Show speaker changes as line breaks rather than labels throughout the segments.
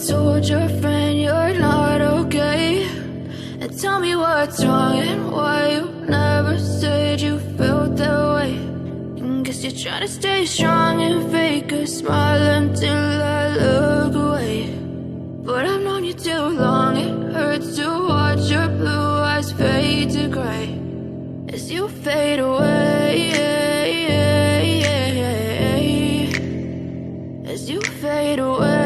told your friend you're not okay? And tell me what's wrong and why you never said you felt that way. And guess you're trying to stay strong and fake a smile until I look away. But I've known you too long, it hurts to watch your blue eyes fade to gray as you fade away, as you fade away.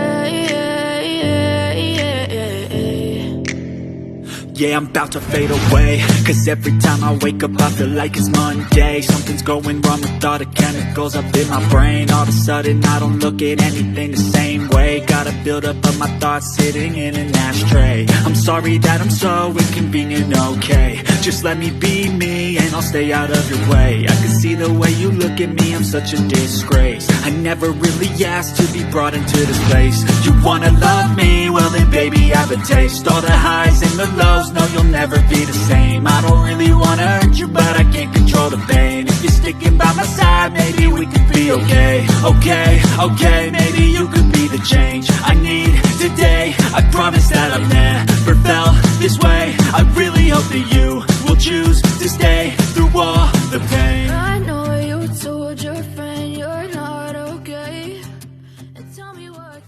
Yeah, I'm about to fade away, cause every time I wake up I feel like it's Monday. Something's going wrong with all the chemicals up in my brain. All of a sudden I don't look at anything the same way. Got a buildup of my thoughts sitting in an ashtray. I'm sorry that I'm so inconvenient, okay? Just let me be me and I'll stay out of your way. I can see the way you look at me, I'm such a disgrace. I never really asked to be brought into this place. You wanna love me? Well then baby I have a taste. All the highs and the lows, no you'll never be the same. I don't really wanna hurt you but I can't control the pain. If you're sticking by my side maybe we could be okay. Okay, maybe you could be the change I need today. I promise that I've never felt this way. I really hope that you will choose to stay through all the pain.